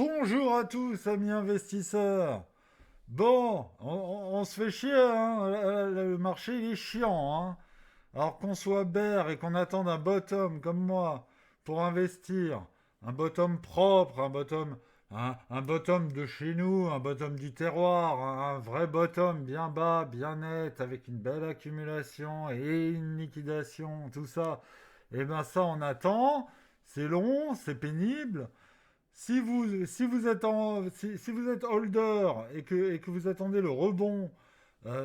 Bonjour à tous, amis investisseurs. Bon, on se fait chier, hein. Le marché il est chiant, hein. Alors qu'on soit bear et qu'on attende un bottom comme moi pour investir, un bottom propre, un bottom de chez nous, un bottom du terroir, un vrai bottom bien bas, bien net, avec une belle accumulation et une liquidation, tout ça. Et ben ça, on attend. C'est long, c'est pénible. Si vous êtes holder et que vous attendez le rebond,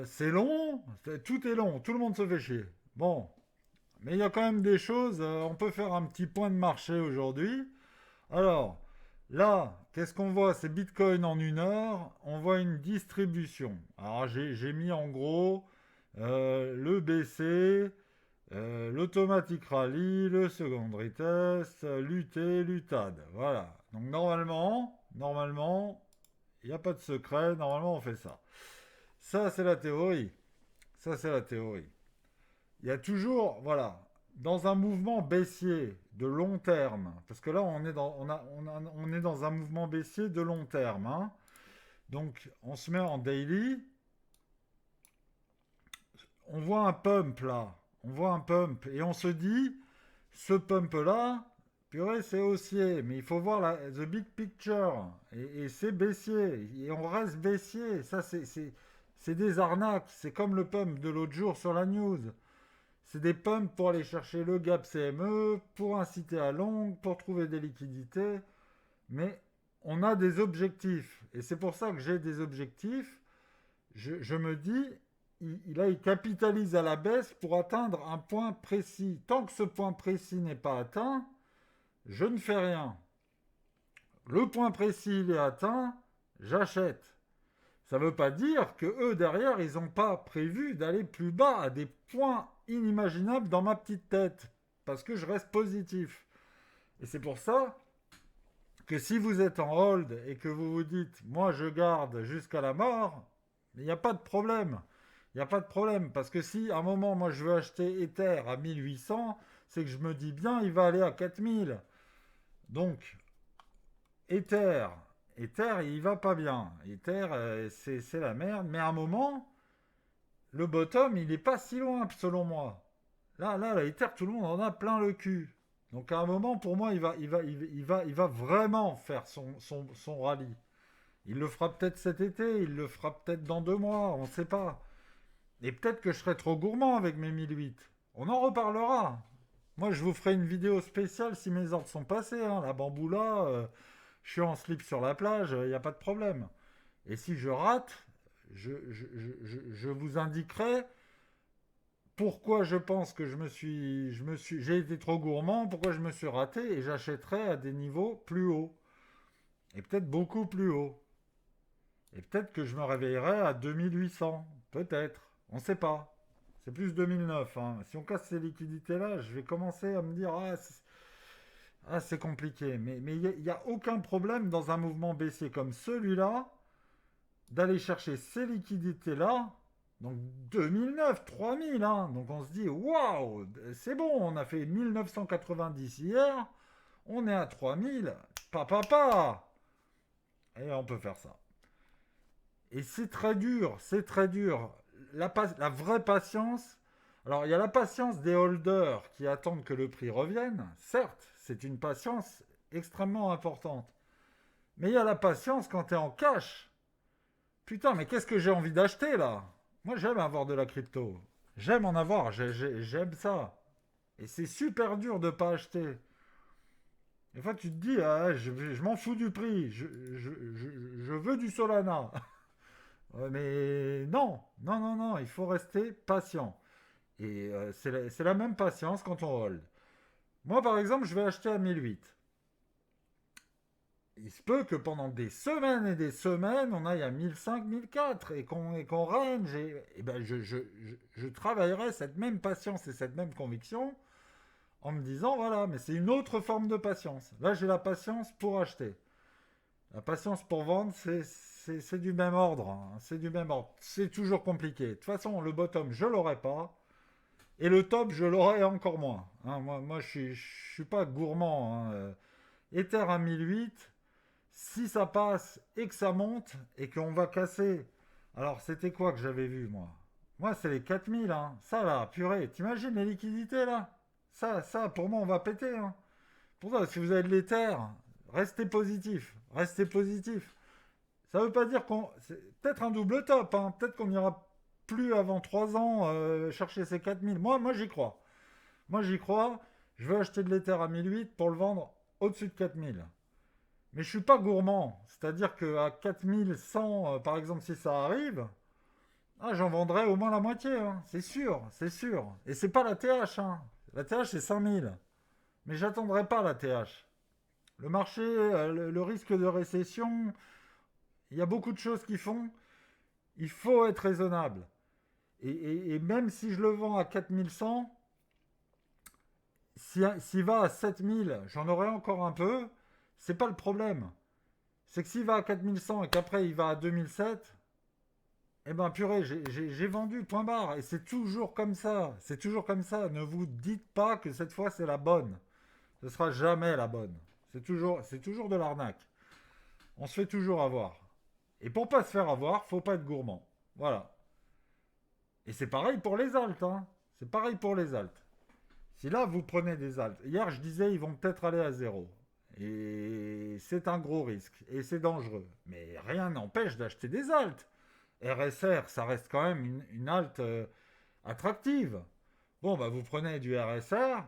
c'est long, tout est long, tout le monde se fait chier. Bon, mais il y a quand même des choses, on peut faire un petit point de marché aujourd'hui. Alors, là, qu'est-ce qu'on voit? C'est Bitcoin en 1 heure, on voit une distribution. Alors, j'ai mis en gros le BC, l'automatic rally, le secondary test, l'UT, l'UTAD. Voilà. Donc normalement, il n'y a pas de secret. Normalement, on fait ça. Ça, c'est la théorie. Ça, c'est la théorie. Il y a toujours, voilà, dans un mouvement baissier de long terme, parce que là, on est dans un mouvement baissier de long terme, hein. Donc, on se met en daily. On voit un pump là. On voit un pump. Et on se dit, ce pump-là, purée, c'est haussier, mais il faut voir the big picture. Et c'est baissier. Et on reste baissier. Ça, c'est des arnaques. C'est comme le pump de l'autre jour sur la news. C'est des pumps pour aller chercher le gap CME, pour inciter à long, pour trouver des liquidités. Mais on a des objectifs. Et c'est pour ça que j'ai des objectifs. Je me dis, il capitalise à la baisse pour atteindre un point précis. Tant que ce point précis n'est pas atteint, je ne fais rien. Le point précis il est atteint, j'achète. Ça ne veut pas dire que eux derrière, ils n'ont pas prévu d'aller plus bas à des points inimaginables dans ma petite tête, parce que je reste positif. Et c'est pour ça que si vous êtes en hold et que vous vous dites, moi je garde jusqu'à la mort, il n'y a pas de problème. Il n'y a pas de problème, parce que si à un moment, moi je veux acheter Ether à 1800, c'est que je me dis bien, il va aller à 4000. Donc, Ether, Ether, il va pas bien. Ether, c'est la merde. Mais à un moment, le bottom, il n'est pas si loin, selon moi. Là, Ether, tout le monde en a plein le cul. Donc à un moment, pour moi, il va vraiment faire son rallye. Il le fera peut-être cet été, il le fera peut-être dans 2 mois, on ne sait pas. Et peut-être que je serai trop gourmand avec mes 1008. On en reparlera. Moi, je vous ferai une vidéo spéciale si mes ordres sont passés, hein. La bamboula, je suis en slip sur la plage, il n'y a pas de problème. Et si je rate, je vous indiquerai pourquoi je pense que j'ai été trop gourmand, pourquoi je me suis raté, et j'achèterai à des niveaux plus hauts. Et peut-être beaucoup plus hauts. Et peut-être que je me réveillerai à 2800. Peut-être. On ne sait pas. C'est plus 2009, hein. Si on casse ces liquidités-là, je vais commencer à me dire c'est compliqué. Mais il n'y a aucun problème dans un mouvement baissier comme celui-là d'aller chercher ces liquidités-là. Donc 2009, 3000, hein. Donc on se dit, waouh, c'est bon, on a fait 1990 hier, on est à 3000, papa. Et on peut faire ça. Et c'est très dur, c'est très dur. La vraie patience. Alors, il y a la patience des holders qui attendent que le prix revienne. Certes, c'est une patience extrêmement importante. Mais il y a la patience quand tu es en cash. Putain, mais qu'est-ce que j'ai envie d'acheter là? Moi, j'aime avoir de la crypto. J'aime en avoir, j'aime ça. Et c'est super dur de ne pas acheter. Des fois, tu te dis, je m'en fous du prix. Je veux du Solana. Ouais, mais non, non, non, non, il faut rester patient. Et c'est la même patience quand on hold. Moi, par exemple, je vais acheter à 1008. Il se peut que pendant des semaines et des semaines, on aille à 1005, 1004 et qu'on range. Et ben je travaillerai cette même patience et cette même conviction en me disant, voilà, mais c'est une autre forme de patience. Là, j'ai la patience pour acheter. La patience pour vendre, c'est du même ordre, hein. C'est du même ordre. C'est toujours compliqué. De toute façon, le bottom, je l'aurai pas. Et le top, je l'aurai encore moins, hein. Moi je suis pas gourmand, hein. Ether à 1008, Si ça passe et que ça monte et qu'on va casser. Alors, c'était quoi que j'avais vu, moi? Moi, c'est les 4000, hein. Ça, là, purée. T'imagines les liquidités, là? Ça, pour moi, on va péter, hein. Pour ça, si vous avez de l'éther, restez positif. Restez positif. Ça veut pas dire qu'on... C'est peut-être un double top, hein. Peut-être qu'on n'ira plus avant 3 ans chercher ces 4000. Moi, j'y crois. Moi, j'y crois. Je veux acheter de l'éther à 1008 pour le vendre au-dessus de 4000. Mais je suis pas gourmand. C'est-à-dire qu'à 4100, par exemple, si ça arrive, j'en vendrai au moins la moitié, hein. C'est sûr, c'est sûr. Et c'est pas la TH, hein. La TH, c'est 5000. Mais j'attendrai pas la TH. Le marché, le risque de récession, il y a beaucoup de choses qui font. Il faut être raisonnable. Et même si je le vends à 4100, s'il va à 7000, j'en aurai encore un peu. C'est pas le problème. C'est que s'il va à 4100 et qu'après il va à 2007, eh ben purée, j'ai vendu, point barre. Et c'est toujours comme ça. C'est toujours comme ça. Ne vous dites pas que cette fois c'est la bonne. Ce sera jamais la bonne. C'est toujours de l'arnaque. On se fait toujours avoir. Et pour pas se faire avoir, faut pas être gourmand. Voilà. Et c'est pareil pour les altes, hein. C'est pareil pour les altes. Si là vous prenez des altes, hier je disais ils vont peut-être aller à zéro. Et c'est un gros risque. Et c'est dangereux. Mais rien n'empêche d'acheter des altes. RSR, ça reste quand même une halte attractive. Bon, bah vous prenez du RSR,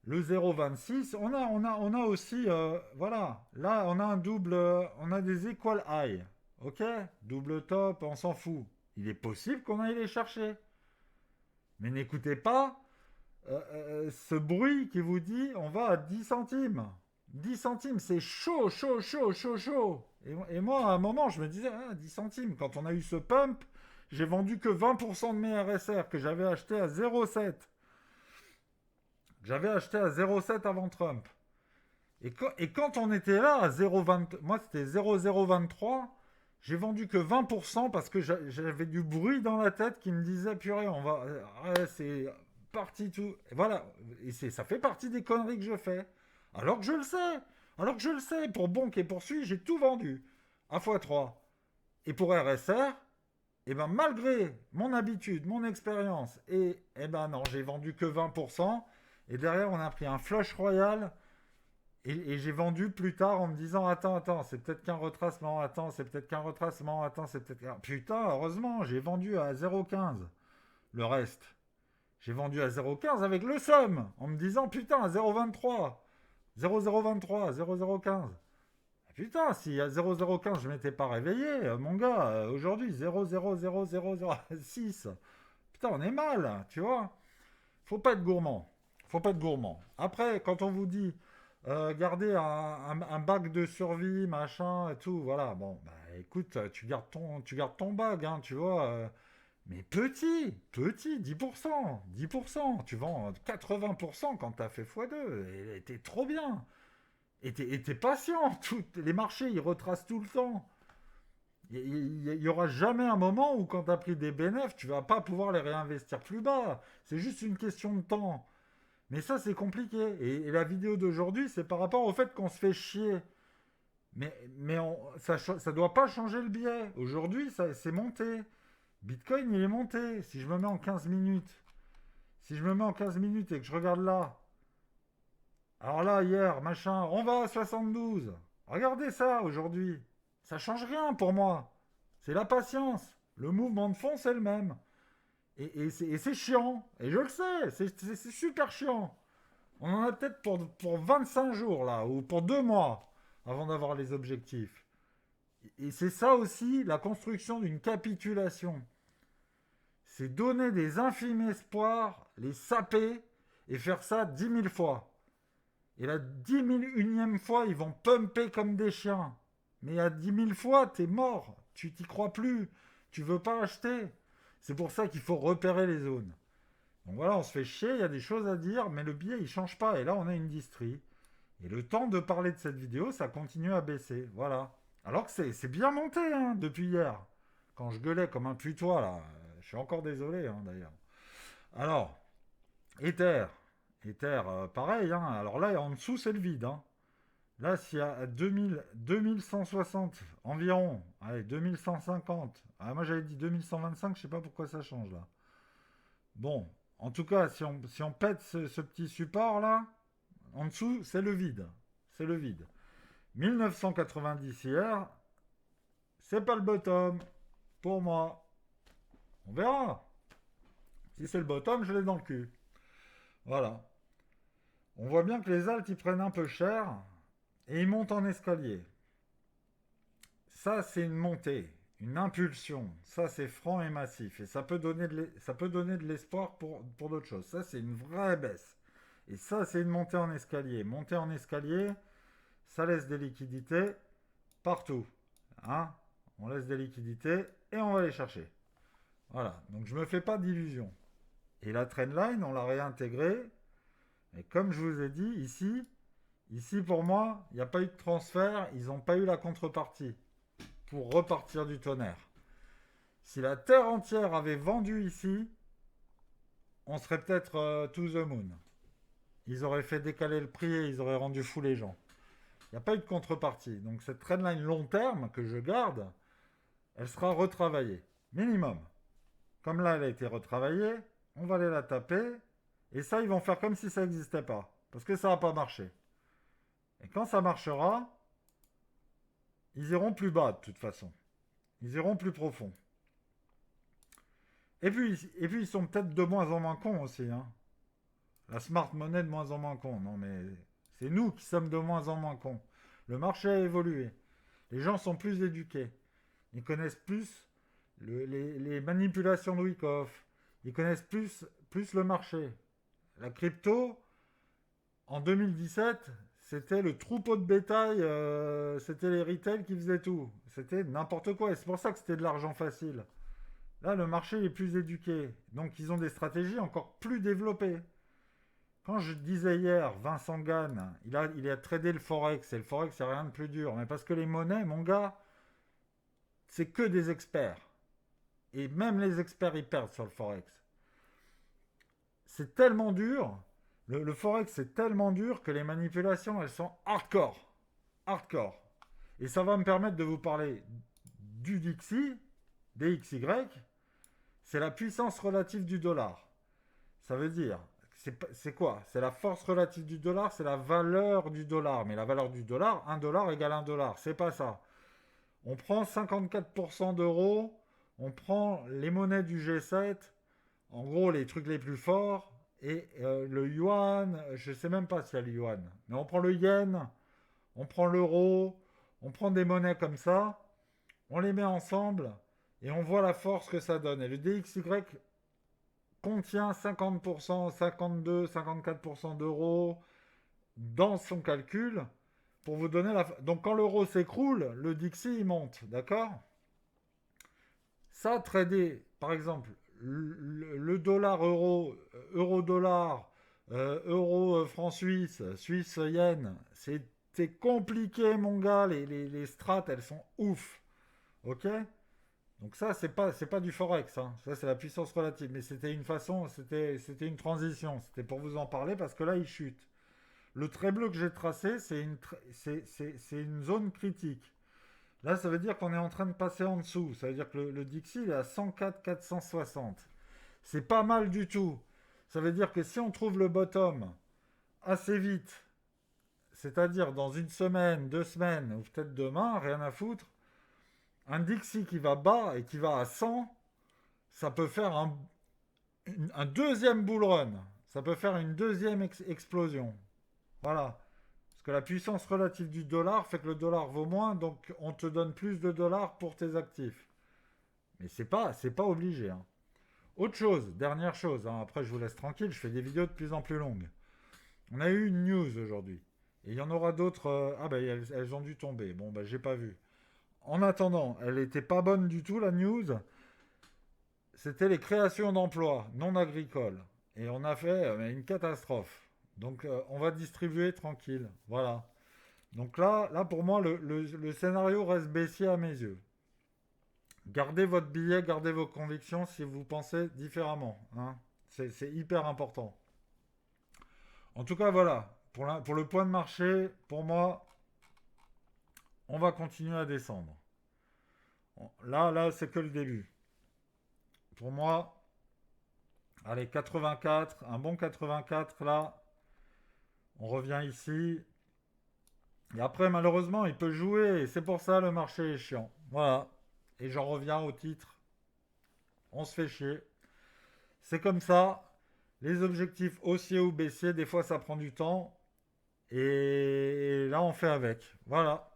le 0,26. On a aussi, voilà, là on a un double, on a des equal high. Ok, double top, on s'en fout. Il est possible qu'on aille les chercher. Mais n'écoutez pas ce bruit qui vous dit on va à 10 centimes. 10 centimes, c'est chaud, chaud, chaud, chaud, chaud. Et moi, à un moment, je me disais, 10 centimes, quand on a eu ce pump, j'ai vendu que 20% de mes RSR que j'avais acheté à 0,7. J'avais acheté à 0,7 avant Trump. Et quand on était là à 0,20, moi c'était 0,023, j'ai vendu que 20% parce que j'avais du bruit dans la tête qui me disait, purée, on va, c'est parti tout. Et voilà, et ça fait partie des conneries que je fais. Alors que je le sais, pour Bonk et pour Sui, j'ai tout vendu à x3. Et pour RSR, et ben malgré mon habitude, mon expérience, et ben non, j'ai vendu que 20%. Et derrière, on a pris un flush royal. Et j'ai vendu plus tard en me disant attends, c'est peut-être qu'un retracement, attends, c'est peut-être qu'un retracement, attends, c'est peut-être qu'un... Putain, heureusement, j'ai vendu à 0,15 le reste. J'ai vendu à 0,15 avec le somme, en me disant putain, à 0,23, 0,023, 0,015. Putain, si à 0,015 je m'étais pas réveillé, mon gars, aujourd'hui 0,00006. Putain, on est mal, tu vois. Faut pas être gourmand. Faut pas être gourmand. Après, quand on vous dit garder un bac de survie, machin et tout, voilà. Bon, bah écoute, tu gardes ton bac, hein, tu vois. Mais petit, 10%, 10%. Tu vends 80% quand t'as fait x2. Et t'es trop bien. Et t'es patient. Les marchés, ils retracent tout le temps. Il y aura jamais un moment où quand tu as pris des bénéfices, tu vas pas pouvoir les réinvestir plus bas. C'est juste une question de temps. Mais ça, c'est compliqué. Et la vidéo d'aujourd'hui, c'est par rapport au fait qu'on se fait chier. Mais ça doit pas changer le biais. Aujourd'hui, c'est monté. Bitcoin, il est monté. Si je me mets en 15 minutes, et que je regarde là, alors là, hier, machin, on va à 72. Regardez ça aujourd'hui. Ça change rien pour moi. C'est la patience. Le mouvement de fond, c'est le même. Et c'est chiant. Et je le sais, c'est super chiant. On en a peut-être pour 25 jours là, ou pour 2 mois, avant d'avoir les objectifs. Et c'est ça aussi la construction d'une capitulation. C'est donner des infimes espoirs, les saper, et faire ça 10 000 fois. Et la 10 001e fois, ils vont pumper comme des chiens. Mais à 10 000 fois, t'es mort. Tu t'y crois plus. Tu veux pas acheter. C'est pour ça qu'il faut repérer les zones. Donc voilà, on se fait chier, il y a des choses à dire, mais le biais, il change pas. Et là, on a une distrie. Et le temps de parler de cette vidéo, ça continue à baisser. Voilà. Alors que c'est bien monté, hein, depuis hier. Quand je gueulais comme un putois, là. Je suis encore désolé, hein, d'ailleurs. Alors, Ether. Ether, pareil, hein. Alors là, en dessous, c'est le vide, hein. Là, s'il y a 2160 environ, allez, 2150, moi j'avais dit 2125, je sais pas pourquoi ça change là. Bon, en tout cas, si on pète ce petit support là, en dessous, c'est le vide. C'est le vide. 1990 hier, c'est pas le bottom pour moi. On verra. Si c'est le bottom, je l'ai dans le cul. Voilà. On voit bien que les alts, ils prennent un peu cher et ils montent en escalier. Ça, c'est une montée, une impulsion. Ça, c'est franc et massif. Et ça peut donner de l'espoir pour d'autres choses. Ça, c'est une vraie baisse. Et ça, c'est une montée en escalier. Montée en escalier, ça laisse des liquidités partout. Hein, on laisse des liquidités et on va les chercher. Voilà. Donc, je ne me fais pas d'illusions. Et la trendline, on l'a réintégrée. Et comme je vous ai dit, ici pour moi, il n'y a pas eu de transfert. Ils n'ont pas eu la contrepartie pour repartir du tonnerre. Si la Terre entière avait vendu ici, on serait peut-être to the moon. Ils auraient fait décaler le prix et ils auraient rendu fou les gens. Il n'y a pas eu de contrepartie. Donc cette trendline long terme que je garde, elle sera retravaillée. Minimum. Comme là, elle a été retravaillée, on va aller la taper. Et ça, ils vont faire comme si ça n'existait pas. Parce que ça n'a pas marché. Et quand ça marchera, ils iront plus bas de toute façon. Ils iront plus profond. Et puis ils sont peut-être de moins en moins cons aussi. Hein. La smart money de moins en moins con. Non mais c'est nous qui sommes de moins en moins cons. Le marché a évolué. Les gens sont plus éduqués. Ils connaissent plus les manipulations de Wyckoff. Ils connaissent plus le marché. La crypto, en 2017, c'était le troupeau de bétail, c'était les retail qui faisaient tout. C'était n'importe quoi. Et c'est pour ça que c'était de l'argent facile. Là, le marché est plus éduqué. Donc, ils ont des stratégies encore plus développées. Quand je disais hier, Vincent Gann, il a tradé le Forex. Et le Forex, c'est rien de plus dur. Mais parce que les monnaies, mon gars, c'est que des experts. Et même les experts, ils perdent sur le Forex. C'est tellement dur. Le Forex, c'est tellement dur que les manipulations, elles sont hardcore. Hardcore. Et ça va me permettre de vous parler du DXY, DXY. C'est la puissance relative du dollar. Ça veut dire, c'est quoi? C'est la force relative du dollar, c'est la valeur du dollar. Mais la valeur du dollar, 1 dollar égale 1 dollar. C'est pas ça. On prend 54% d'euros, on prend les monnaies du G7, en gros les trucs les plus forts, et le yuan, je sais même pas s'il y a le yuan, mais on prend le yen, on prend l'euro, on prend des monnaies comme ça, on les met ensemble, et on voit la force que ça donne. Et le DXY contient 50%, 52, 54% d'euros dans son calcul pour vous donner la... Donc quand l'euro s'écroule, le DXY il monte, d'accord? Ça, trader, par exemple, le dollar euro, euro-dollar, euro-franc suisse, suisse-yen, c'était compliqué, mon gars. Les strates, elles sont ouf. Ok? Donc ça, c'est pas du forex, hein. Ça, c'est la puissance relative. Mais c'était une façon, c'était une transition. C'était pour vous en parler parce que là, il chute. Le trait bleu que j'ai tracé, c'est une zone critique. Là, ça veut dire qu'on est en train de passer en dessous. Ça veut dire que le Dixie, il est à 104 460. C'est pas mal du tout. Ça veut dire que si on trouve le bottom assez vite, c'est-à-dire dans une semaine, 2 semaines, ou peut-être demain, rien à foutre, un Dixie qui va bas et qui va à 100, ça peut faire un deuxième bull run. Ça peut faire une deuxième explosion. Voilà. Parce que la puissance relative du dollar fait que le dollar vaut moins, donc on te donne plus de dollars pour tes actifs. Mais c'est pas obligé. Hein. Autre chose, dernière chose, hein, après je vous laisse tranquille, je fais des vidéos de plus en plus longues. On a eu une news aujourd'hui. Et il y en aura d'autres. Ah ben elles ont dû tomber. Bon ben j'ai pas vu. En attendant, elle était pas bonne du tout la news. C'était les créations d'emplois non agricoles. Et on a fait une catastrophe. Donc on va distribuer tranquille. Voilà. Donc là pour moi, le scénario reste baissier à mes yeux. Gardez votre billet, gardez vos convictions si vous pensez différemment. Hein. C'est hyper important. En tout cas, voilà. Pour le point de marché, pour moi, on va continuer à descendre. Là, c'est que le début. Pour moi, allez, 84, un bon 84 là, on revient ici. Et après, malheureusement, il peut jouer, et c'est pour ça le marché est chiant. Voilà. Et j'en reviens au titre. On se fait chier. C'est comme ça. Les objectifs haussiers ou baissiers, des fois ça prend du temps. Et là, on fait avec. Voilà.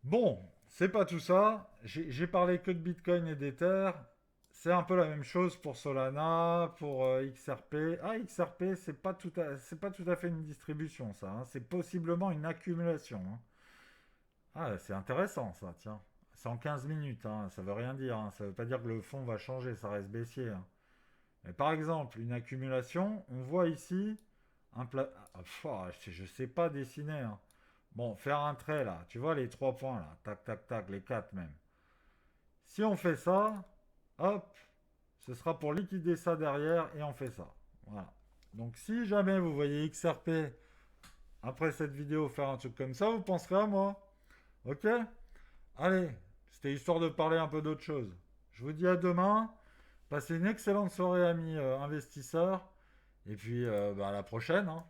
Bon, c'est pas tout ça. J'ai parlé que de Bitcoin et d'Ether. C'est un peu la même chose pour Solana, pour XRP. Ah, XRP, c'est pas tout à fait une distribution, ça, hein. C'est possiblement une accumulation, hein. Ah, c'est intéressant, ça, tiens. C'est en 15 minutes, hein. Ça veut rien dire, hein. Ça veut pas dire que le fond va changer, ça reste baissier, hein. Mais par exemple, une accumulation, on voit ici un plat. Ah, je sais pas dessiner, hein. Bon, faire un trait là, tu vois les 3 points là, tac, tac, tac, les 4 même. Si on fait ça, hop, ce sera pour liquider ça derrière et on fait ça. Voilà. Donc si jamais vous voyez XRP après cette vidéo faire un truc comme ça, vous penserez à moi. Ok? Allez, c'était histoire de parler un peu d'autre chose. Je vous dis à demain. Passez une excellente soirée, amis investisseurs. Et puis, à la prochaine, hein.